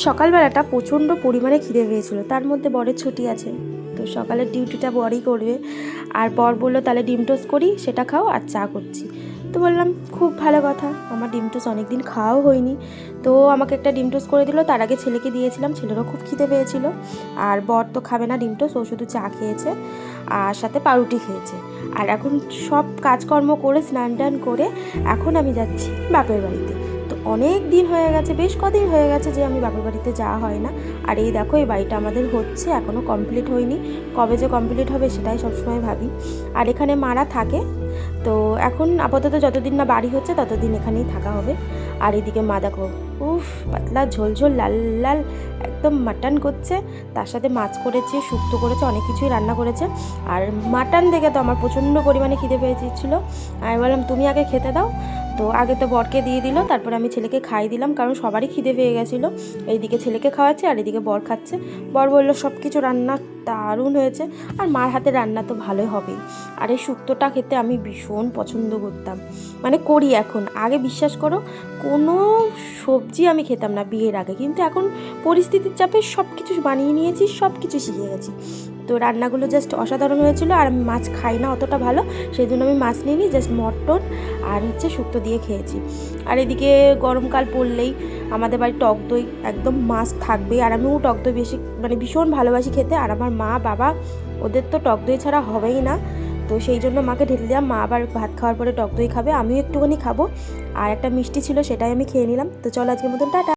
সকালবেলাটা প্রচণ্ড পরিমাণে খিদে পেয়েছিল, তার মধ্যে বরের ছুটি আছে, তো সকালের ডিউটিটা বরই করবে। আর বর বললো তাহলে ডিম টোস্ট করি, সেটা খাও আর চা করছি। তো বললাম খুব ভালো কথা, আমার ডিম টোস্ট অনেক দিন খাওয়াও হয়নি। তো আমাকে একটা ডিম টোস্ট করে দিল, তার আগে ছেলেকে দিয়েছিলাম, ছেলেরও খুব খিদে পেয়েছিল। আর বর তো খাবে না ডিম টোস্ট, ও শুধু চা খেয়েছে আর সাথে পাউরুটি খেয়েছে। আর এখন সব কাজকর্ম করে স্নান টান করে এখন আমি যাচ্ছি বাপের বাড়িতে। তো অনেক দিন হয়ে গেছে, বেশ কদিন হয়ে গেছে যে আমি বাপের বাড়িতে যাওয়া হয় না। আর এই দেখো এই বাড়িটা আমাদের হচ্ছে, এখনও কমপ্লিট হয়নি, কবে যে কমপ্লিট হবে সেটাই সবসময় ভাবি। আর এখানে মারা থাকে, তো এখন আপাতত যতদিন না বাড়ি হচ্ছে ততদিন এখানেই থাকা হবে। আর এদিকে মা দেখো, উফ পাতলা ঝোল ঝোল লাল লাল একদম মাটন করছে, তার সাথে মাছ করেছে, শুক্তো করেছে, অনেক কিছুই রান্না করেছে। আর মাটন দেখে তো আমার প্রচণ্ড পরিমাণে খিদে পেয়েছিলো। আমি বললাম তুমি আগে খেতে দাও। তো আগে তো বরকে দিয়ে দিল, তারপরে আমি ছেলেকে খাইয়ে দিলাম, কারণ সবারই খিদে পেয়ে গেছিলো। এইদিকে ছেলেকে খাওয়াচ্ছে আর এদিকে বর খাচ্ছে। বর বললো সব কিছু রান্না দারুণ হয়েছে, আর মার হাতে রান্না তো ভালোই হবেই। আর এই শুক্তোটা খেতে আমি ভীষণ পছন্দ করতাম, মানে করি এখন। আগে বিশ্বাস করো কোনো সবজি আমি খেতাম না বিয়ের আগে, কিন্তু এখন পরিস্থিতির চাপে সব কিছু বানিয়ে নিয়েছি, সব কিছু শিখে গেছি। তো রান্নাগুলো জাস্ট অসাধারণ হয়েছিল। আর আমি মাছ খাই না অতটা ভালো, সেই জন্য আমি মাছ নিইনি, জাস্ট মটন আর হচ্ছে শুক্তো দিয়ে খেয়েছি। আর এদিকে গরমকাল পড়লেই আমাদের বাড়ি টক দই একদম মাস্ট থাকবেই। আর আমিও টক দই বেশি মানে ভীষণ ভালোবাসি খেতে। আর আমার মা বাবা ওদের তো টক দই ছাড়া হবেই না, তো সেই জন্য মাকে ঢেলে দিলাম, মা আবার ভাত খাওয়ার পরে টক দই খাবে, আমিও একটুখানি খাবো। আর একটা মিষ্টি ছিল সেটাই আমি খেয়ে নিলাম। তো চলো আজকের মতন টাটা।